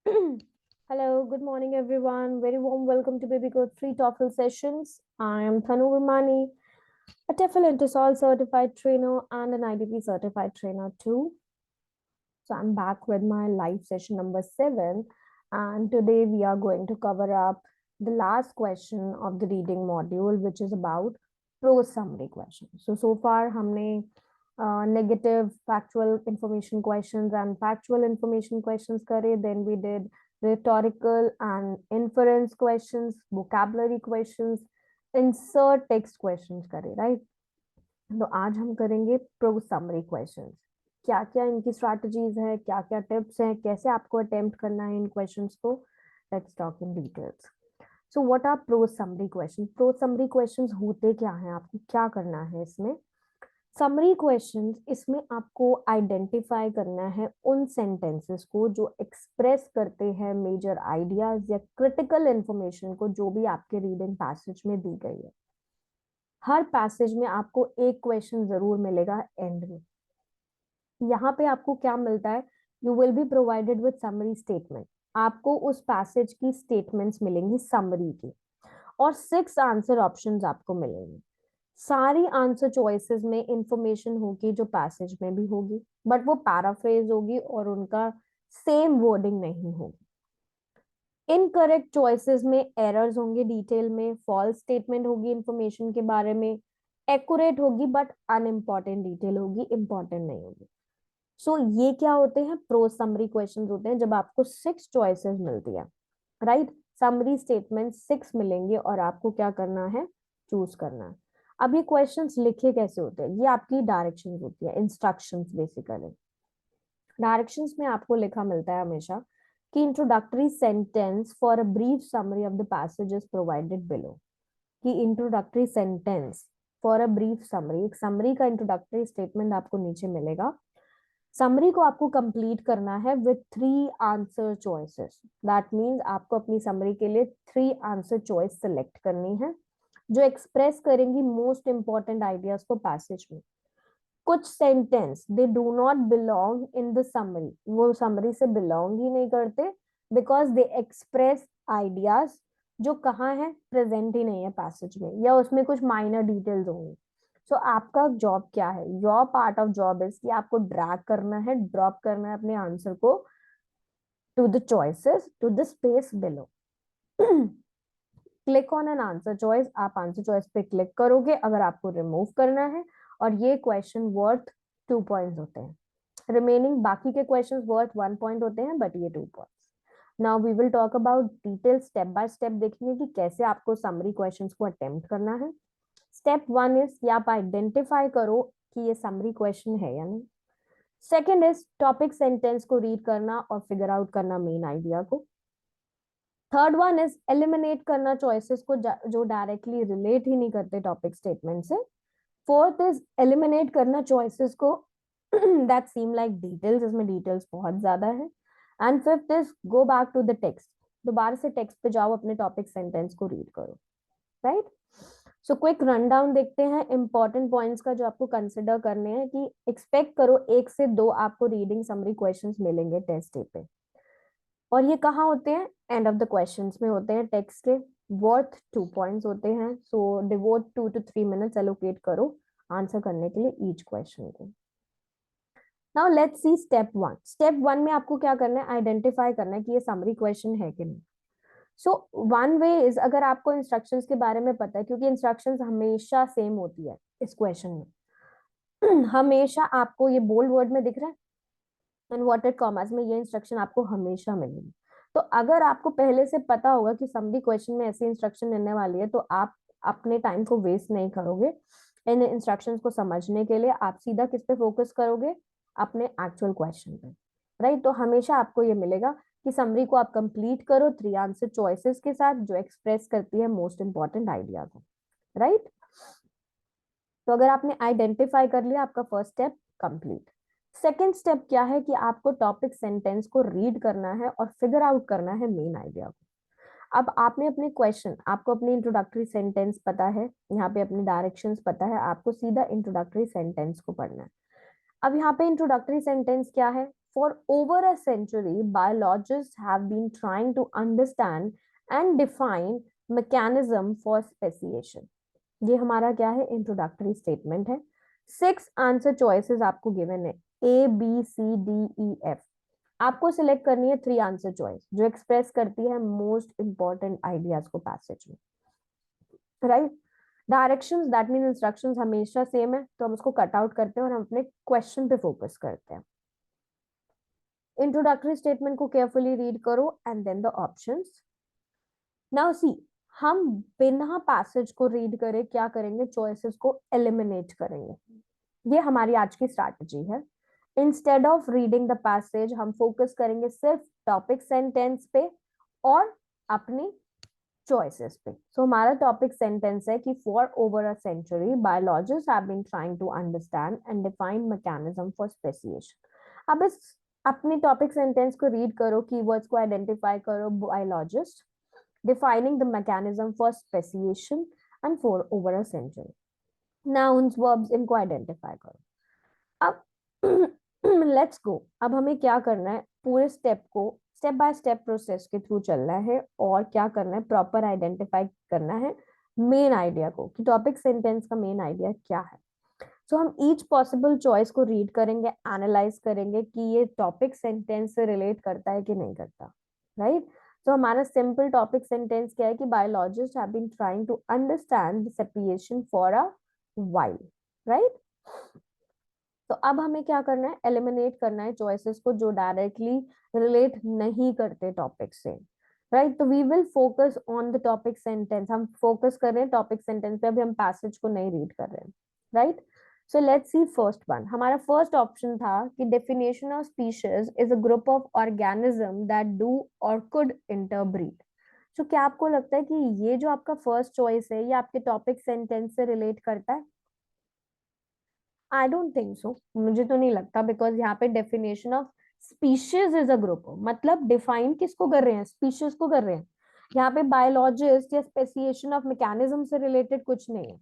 Hello, good morning everyone. Very warm welcome to Baby Code Free TOEFL sessions. I am Thanu Virmani, a TOEFL Intisol certified trainer and an IDP certified trainer too. So I'm back with my live session number 7, and today we are going to cover up the last question of the reading module, which is about prose summary questions. So far हमने negative factual information questions and factual information questions करे. Then we did rhetorical and inference questions, vocabulary questions, insert text questions करे, right? तो आज हम करेंगे pro summary questions. क्या क्या इनकी स्ट्रैटेजीज है, क्या क्या टिप्स हैं, कैसे आपको अटेम्प्ट करना है इन क्वेश्चंस को. Let's talk in details. So what are prose summary question. Prose summary questions होते क्या हैं, आपको क्या करना है इसमें. समरी क्वेश्चंस, इसमें आपको आइडेंटिफाई करना है उन सेंटेंसेस को जो एक्सप्रेस करते हैं मेजर आइडियाज या क्रिटिकल इंफॉर्मेशन को जो भी आपके रीडिंग पैसेज में दी गई है. हर पैसेज में आपको एक क्वेश्चन जरूर मिलेगा एंड में. यहाँ पे आपको क्या मिलता है, you will be provided with summary statement. आपको उस पैसेज की स्टेटमेंट्स मिलेंगी समरी की, और 6 आंसर ऑप्शंस आपको मिलेंगे. सारी आंसर चॉइसेस में इंफॉर्मेशन होगी जो पैसेज में भी होगी, बट वो पैराफ्रेज होगी और उनका सेम वर्डिंग नहीं होगी. इनकरेक्ट चॉइसेस में एरर्स होंगे डिटेल में, फॉल्स स्टेटमेंट होगी इंफॉर्मेशन के बारे में, एक्यूरेट होगी बट अनइम्पॉर्टेंट डिटेल होगी, इंपॉर्टेंट नहीं होगी. सो ये क्या होते हैं, प्रो समरी क्वेश्चंस होते हैं जब आपको 6 चॉइसेस मिलती है, राइट. समरी स्टेटमेंट 6 मिलेंगे और आपको क्या करना है, चूज करना है. अब ये क्वेश्चंस लिखे कैसे होते हैं, ये आपकी डायरेक्शंस होती है, इंस्ट्रक्शंस बेसिकली. डायरेक्शंस में आपको लिखा मिलता है हमेशा कि introductory sentence for a brief summary of the passage is provided below. कि introductory sentence for a brief summary, एक समरी का इंट्रोडक्टरी स्टेटमेंट आपको नीचे मिलेगा. समरी को आपको कंप्लीट करना है with 3 answer choices. That means आपको अपनी समरी के लिए 3 आंसर चॉइस सेलेक्ट करनी है जो एक्सप्रेस करेंगी मोस्ट इंपॉर्टेंट आइडियाज को पैसेज में. कुछ sentence they do not belong in the summary, वो समरी से बिलोंग ही नहीं करते, बिकॉज दे एक्सप्रेस आइडियाज जो कहाँ है, प्रेजेंट ही नहीं है पैसेज में, या उसमें कुछ माइनर डिटेल्स होंगी. सो आपका जॉब क्या है, your part of job is कि आपको ड्रैग करना है, ड्रॉप करना है अपने आंसर को to the choices, to the space below. Click on an answer choice, आप आंसर चॉइस पे क्लिक करोगे अगर आपको रिमूव करना है, और ये क्वेश्चन वर्थ 2 पॉइंट्स होते हैं. रिमेनिंग बाकी के क्वेश्चंस वर्थ 1 पॉइंट होते हैं, बट ये 2 points. Now we will talk about detail, step by step देखेंगे कि कैसे आपको समरी क्वेश्चंस को अटेम्प्ट करना है. स्टेप 1 इज कि आप आइडेंटिफाई करो कि ये समरी क्वेश्चन है या नहीं. सेकेंड इज टॉपिक सेंटेंस को रीड करना और फिगर आउट करना मेन आइडिया को. थर्ड वन इज एलिमिनेट करना चॉइसेस को जो डायरेक्टली रिलेट ही नहीं करते टॉपिक स्टेटमेंट से. फोर्थ इज एलिमिनेट करना चॉइसेस को दैट सीम लाइक डिटेल्स, इसमें डिटेल्स बहुत ज्यादा है. And fifth is go back to the text, दोबारा से टेक्स्ट पे जाओ, अपने टॉपिक सेंटेंस को रीड करो, right. So quick run down देखते हैं इंपॉर्टेंट पॉइंट्स का जो आपको कंसिडर करने हैं. कि एक्सपेक्ट करो 1 से 2 आपको रीडिंग समरी क्वेश्चंस मिलेंगे टेस्ट डे पे, और ये कहाँ होते हैं, एंड ऑफ द क्वेश्चंस में होते हैं टेक्स्ट के. वर्थ 2 पॉइंट्स होते हैं. सो डिवोट 2 to 3 मिनट्स एलोकेट करो आंसर करने के लिए ईच क्वेश्चन को. Now let's see step 1. Step 1 में आपको क्या करना है, आइडेंटिफाई करना है कि ये समरी क्वेश्चन है कि नहीं. सो वन वे इज, अगर आपको इंस्ट्रक्शंस के बारे में पता है, क्योंकि इंस्ट्रक्शंस हमेशा सेम होती है इस क्वेश्चन में. हमेशा आपको ये बोल्ड वर्ड में दिख रहा है, इन्वर्टेड कॉमास में ये इंस्ट्रक्शन आपको हमेशा मिलेगी. तो अगर आपको पहले से पता होगा कि समरी क्वेश्चन में ऐसी इंस्ट्रक्शन मिलने वाली है, तो आप अपने टाइम को वेस्ट नहीं करोगे इन इंस्ट्रक्शंस को समझने के लिए. आप सीधा किस पे फोकस करोगे, अपने एक्चुअल क्वेश्चन पे, राइट. तो हमेशा आपको ये मिलेगा कि समरी को आप कंप्लीट करो 3 आंसर चॉइसेस के साथ जो एक्सप्रेस करती है मोस्ट इंपॉर्टेंट आइडिया को, राइट. तो अगर आपने आइडेंटिफाई कर लिया, आपका first step complete. Second step क्या है कि आपको टॉपिक सेंटेंस को रीड करना है और फिगर आउट करना है मेन आइडिया को. अब आपने अपने क्वेश्चन, आपको अपनी इंट्रोडक्टरी सेंटेंस पता है, यहाँ पे अपनी डायरेक्शंस पता है, आपको सीधा इंट्रोडक्टरी सेंटेंस को पढ़ना है. अब यहाँ पे इंट्रोडक्टरी सेंटेंस क्या है, for over a century biologists have been trying to understand and define mechanism for speciation. ये हमारा क्या है, इंट्रोडक्टरी स्टेटमेंट है। 6 आंसर चॉइसेस आपको गिवन है, A B C D E F. आपको सिलेक्ट करनी है 3 आंसर चॉइस जो एक्सप्रेस करती है मोस्ट इंपॉर्टेंट आइडियाज को पैसेज में, right. Directions that mean instructions हमेशा सेम है, तो हम उसको कट आउट करते हैं और हम अपने क्वेश्चन पे फोकस करते हैं। इंट्रोडक्टरी स्टेटमेंट को केयरफुली रीड करो and then the options. Now see, हम बिना पैसेज को रीड करे क्या करेंगे, चॉइसेस को एलिमिनेट करेंगे। ये हमारी आज की स्ट्रैटेजी है। Instead of reading the passage हम फोकस करेंगे सिर्फ टॉपिक सेंटेंस पे और अपनी चॉइसेस पे। सो हमारा टॉपिक सेंटेंस है कि for over a century biologists have been trying to understand and define mechanism for speciation. अब इस अपनी टॉपिक सेंटेंस को रीड करो, कीवर्ड्स को आइडेंटिफाई करो, biologist defining the mechanism for speciation and for over a century. Nouns, verbs इनको identify करो। अब लेट्स गो, अब हमें क्या करना है, पूरे स्टेप को स्टेप बाय स्टेप प्रोसेस के थ्रू चलना है और क्या करना है, प्रॉपर आइडेंटिफाई करना है मेन आइडिया को, कि टॉपिक सेंटेंस का मेन आइडिया क्या है। सो हम ईच पॉसिबल चॉइस को रीड करेंगे, एनालाइज करेंगे कि ये टॉपिक सेंटेंस से रिलेट करता है कि नहीं करता, राइट। तो हमारा सिंपल टॉपिक सेंटेंस क्या है कि biologist have been trying to understand the separation for a while, right. तो अब हमें क्या करना है, एलिमिनेट करना है चॉइसेस को जो डायरेक्टली रिलेट नहीं करते टॉपिक से, राइट। तो we will focus on the topic sentence, हम फोकस कर रहे हैं टॉपिक सेंटेंस पे, अभी हम पैसेज को नहीं रीड कर रहे हैं, right. So let's see first one. हमारा फर्स्ट ऑप्शन था कि definition of species is a group of organism that do और कुड इंटरब्रीड। तो क्या आपको लगता है कि ये जो आपका फर्स्ट चॉइस है ये आपके टॉपिक सेंटेंस से रिलेट करता है? आई डोंट थिंक सो, मुझे तो नहीं लगता, बिकॉज यहाँ पे definition of species is a group, मतलब डिफाइन किसको कर रहे हैं, स्पीशीज को कर रहे हैं। यहाँ पे बायोलॉजिस्ट या स्पेसिएशन ऑफ मैकेनिज्म से रिलेटेड कुछ नहीं है,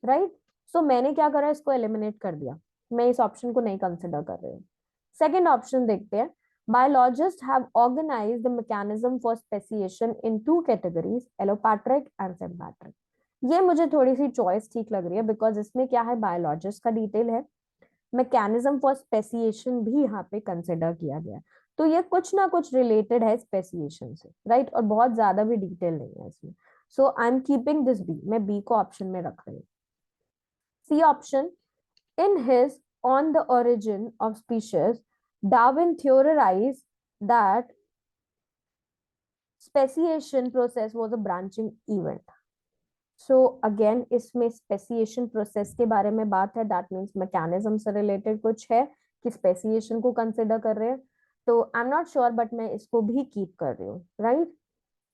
राइट। सो मैंने क्या करा, इसको एलिमिनेट कर दिया, मैं इस ऑप्शन को नहीं कंसिडर कर रही हूँ। सेकेंड ऑप्शन देखते हैं। Biologist have organized the mechanism for speciation in 2 categories, allopatric and sympatric. ये मुझे थोड़ी सी चॉइस ठीक लग रही है, बिकॉज इसमें क्या है, बायोलॉजिस्ट का डिटेल है, मैकेनिज्म फॉर स्पेसिएशन भी यहाँ पे कंसिडर किया गया है, तो ये कुछ ना कुछ रिलेटेड है स्पेसिएशन से, राइट। और बहुत ज्यादा भी डिटेल नहीं है इसमें। So I am keeping this B, मैं बी को ऑप्शन में रख रही हूँ। C option, in his On the Origin of Species, Darwin theorized that speciation process was a branching event. So again, इसमें speciation process के बारे में बात है, that means mechanism से related कुछ है कि speciation को consider कर रहे हैं, तो I'm not sure, but मैं इसको भी keep कर रही हूँ, right?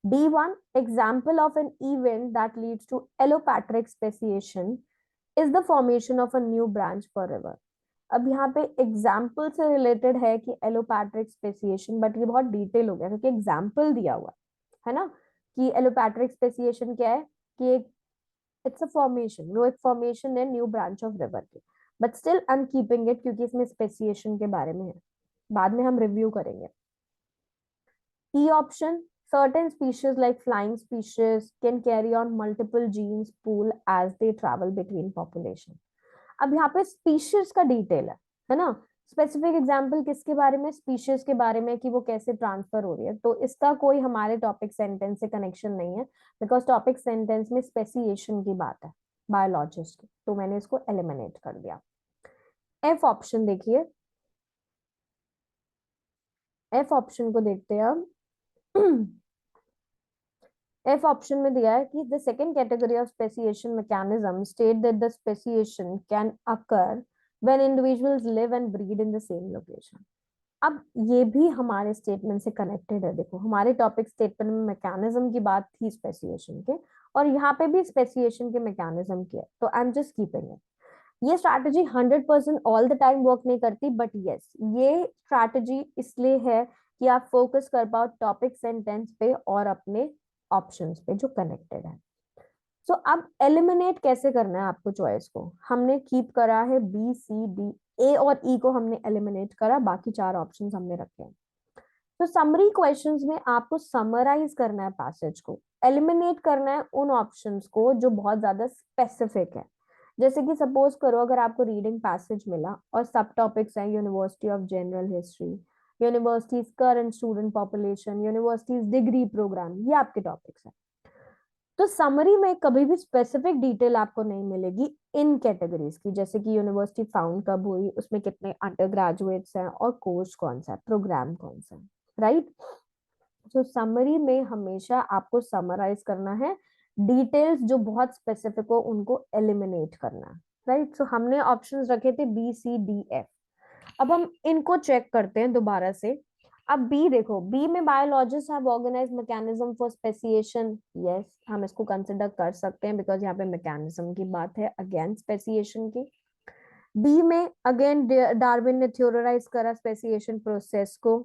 D1, example of an event that leads to allopatric speciation is the formation of a new branch for river. अब यहाँ पे एग्जाम्पल से रिलेटेड है कि एलोपैट्रिक स्पेसिएशन, बट ये बहुत डिटेल हो गया क्योंकि एग्जाम्पल दिया हुआ है ना, कि एलोपैट्रिक स्पेसिएशन क्या है, कि एक इट्स अ फॉर्मेशन, वो एक फॉर्मेशन है न्यू ब्रांच ऑफ रिवर की, but still I am keeping it क्योंकि इसमें स्पेसिएशन के बारे में है, बाद में हम रिव्यू करेंगे। E option, certain species like flying species can carry on multiple genes pool as they travel between population. अब यहाँ पे स्पीशीज का डिटेल है ना, स्पेसिफिक एग्जांपल किसके बारे में, स्पीशीज के बारे में कि वो कैसे ट्रांसफर हो रही है, तो इसका कोई हमारे टॉपिक सेंटेंस से कनेक्शन नहीं है, बिकॉज टॉपिक सेंटेंस में स्पेसिएशन की बात है बायोलॉजिस्ट की, तो मैंने इसको एलिमिनेट कर दिया। एफ ऑप्शन देखिए, एफ ऑप्शन को देखते हैं हम। एफ ऑप्शन में दिया है कि the second category of speciation mechanism state that the speciation can occur when individuals live and breed in the same location. अब ये भी हमारे स्टेटमेंट से कनेक्टेड है, देखो हमारे टॉपिक स्टेटमेंट में मैकेनिज्म की बात थी स्पेसिएशन के, और यहाँ पे भी स्पेसिएशन के मैकेनिज्म की है, तो I am just keeping it. ये strategy 100% all the time work नहीं करती, बट यस ये स्ट्रैटेजी इसलिए है कि आप फोकस कर पाओ टॉपिक सेंटेंस पे और अपने ऑप्शंस पे जो कनेक्टेड है। सो अब एलिमिनेट कैसे करना है आपको चॉइस को, हमने कीप करा है बी सी डी ए और ई को हमने एलिमिनेट करा, बाकी 4 ऑप्शंस हमने रखे हैं। तो समरी क्वेश्चंस में आपको समराइज करना है पैसेज को, एलिमिनेट करना है उन ऑप्शंस को जो बहुत ज्यादा स्पेसिफिक है। जैसे कि सपोज करो अगर आपको रीडिंग पैसेज मिला और सब टॉपिक्स हैं university of general history, universities current student population, universities degree program, ये आपके टॉपिक्स हैं, तो समरी में कभी भी स्पेसिफिक डिटेल आपको नहीं मिलेगी इन कैटेगरीज की, जैसे कि यूनिवर्सिटी फाउंड कब हुई, उसमें कितने अंडर ग्रेजुएट्स हैं और कोर्स कौन सा है, प्रोग्राम कौन सा है, राइट। तो समरी में हमेशा आपको समराइज करना है, डिटेल्स जो बहुत स्पेसिफिक हो उनको एलिमिनेट करना है, राइट। सो हमने ऑप्शंस रखे थे बी सी डी एफ। अब हम इनको चेक करते हैं दोबारा से। अब बी देखो, बी में biologist have organize mechanism for speciation, yes हम इसको कंसिडर कर सकते हैं बिकॉज यहाँ पे मैकेनिज्म की बात है अगेन स्पेसिएशन की। बी में अगेन डार्विन ने थ्योरराइज करा स्पेसिएशन प्रोसेस को।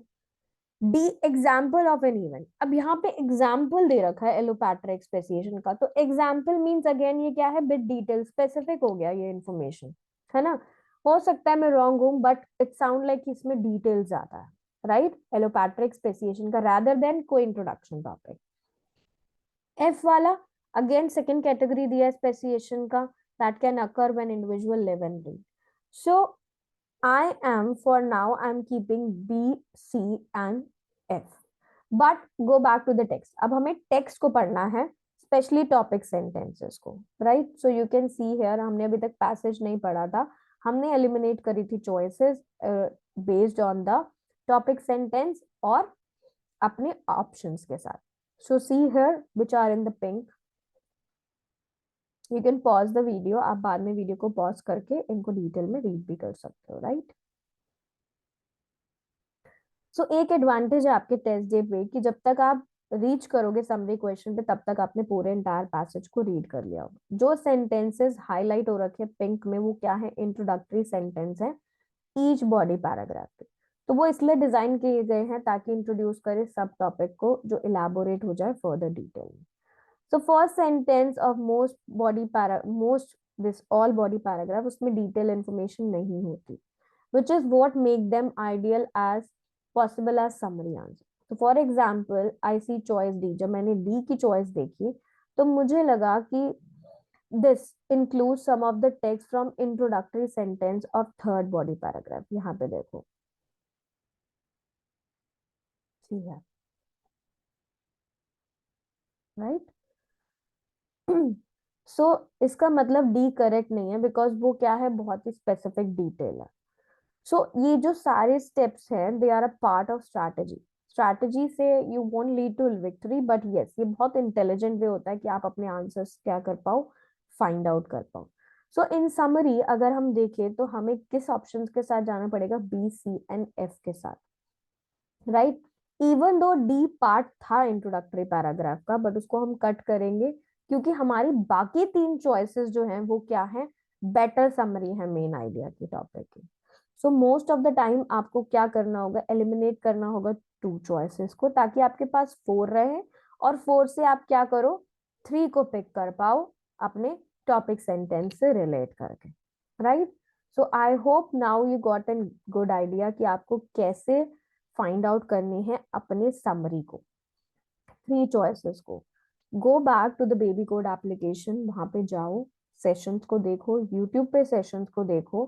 D example of an event, अब यहाँ पे एग्जाम्पल दे रखा है एलोपैट्रिक स्पेसिएशन का, तो एग्जाम्पल मीन्स अगेन ये क्या है, बिट डिटेल स्पेसिफिक हो गया ये इन्फॉर्मेशन, है ना। हो सकता है मैं रॉन्ग हूं बट इट साउंड लाइक इसमें डिटेल ज्यादा है, राइट, एलोपैट्रिक स्पेसिएशन का रादर देन कोई इंट्रोडक्शन टॉपिक। एफ वाला अगेन सेकंड कैटेगरी दिया है स्पेसिएशन का, that can occur when individual live and read. So I am for now, I'm keeping B, C and F. But go back to the text. अब हमें text को पढ़ना है, specially topic sentences को, right. So you can see here हमने अभी तक passage नहीं पढ़ा था, हमने एलिमिनेट करी थी choices based on the topic sentence और अपने ऑप्शंस के साथ। So see here which are in the pink, you can pause the video, आप बाद में वीडियो को पॉज करके इनको डिटेल में रीड भी कर सकते हो, राइट। सो एक एडवांटेज है आपके टेस्ट डे पे कि जब तक आप रीच करोगे समरी क्वेश्चन पे तब तक आपने पूरे इंटायर पैसेज को रीड कर लिया होगा। जो सेंटेंसेस हाईलाइट हो रखे हैं पिंक में वो क्या है, इंट्रोडक्टरी सेंटेंस है ईच बॉडी पैराग्राफ पे, तो वो इसलिए डिजाइन किए गए हैं ताकि इंट्रोड्यूस करे सब टॉपिक को जो इलाबोरेट हो जाए फर्दर डिटेल में। So first sentence of most this all body paragraph, उसमें डिटेल इंफॉर्मेशन नहीं होती, which is what make them ideal as possible as summary answer. तो for example I see choice D, जब मैंने D की choice देखी तो मुझे लगा कि this include some of the text from introductory sentence of third body paragraph. यहाँ पे देखो, ठीक है, राइट। सो इसका मतलब डी करेक्ट नहीं है बिकॉज वो क्या है, बहुत ही स्पेसिफिक डिटेल है। सो ये जो सारे स्टेप्स हैं they are a part of strategy. Strategy से you won't lead to victory but yes ये बहुत इंटेलिजेंट वे होता है कि आप अपने आंसर्स क्या कर पाओ, फाइंड आउट कर पाओ। सो इन समरी अगर हम देखें तो हमें किस ऑप्शन के साथ जाना पड़ेगा, बी सी एंड एफ के साथ, right. Even though D part था इंट्रोडक्टरी पैराग्राफ का बट उसको हम कट करेंगे क्योंकि हमारी बाकी 3 चॉइसेस जो हैं वो क्या है, बेटर समरी है मेन आइडिया की टॉपिक की। So most of the time आपको क्या करना होगा, एलिमिनेट करना होगा 2 चॉइसेस को ताकि आपके पास 4 रहे और 4 से आप क्या करो, 3 को पिक कर पाओ अपने टॉपिक सेंटेंस से रिलेट करके, right. So I hope now you got an good idea कि आपको कैसे फाइंड आउट करनी है अपने समरी को, 3 चॉइसेस को। Go back to the baby code application, वहां पे जाओ, सेशंस को देखो, यूट्यूब पे सेशंस को देखो,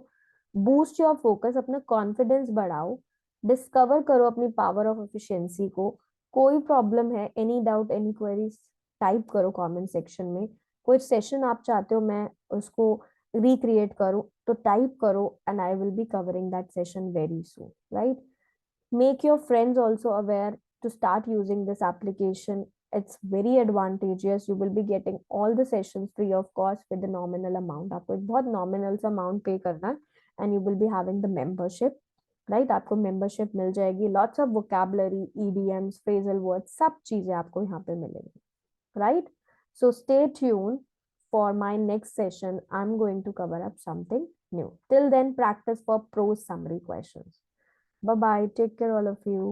बूस्ट योर फोकस, अपना कॉन्फिडेंस बढ़ाओ, डिस्कवर करो अपनी पावर ऑफ एफिशिएंसी को। कोई प्रॉब्लम है, any doubt, any queries, type करो कमेंट सेक्शन में। कोई सेशन आप चाहते हो मैं उसको रिक्रिएट करूं तो टाइप करो and I will be covering that session very soon, right. Make your friends also aware to start using this application. It's very advantageous. You will be getting all the sessions free of cost with the nominal amount. आपको एक बहुत nominal सा amount pay करना है and you will be having the membership, right? आपको membership मिल जाएगी, lots of vocabulary, EDMs, phrasal words, सब चीजें आपको यहाँ पे मिलेंगी, right? So stay tuned for my next session. I'm going to cover up something new. Till then, practice for prose summary questions. Bye bye. Take care, all of you.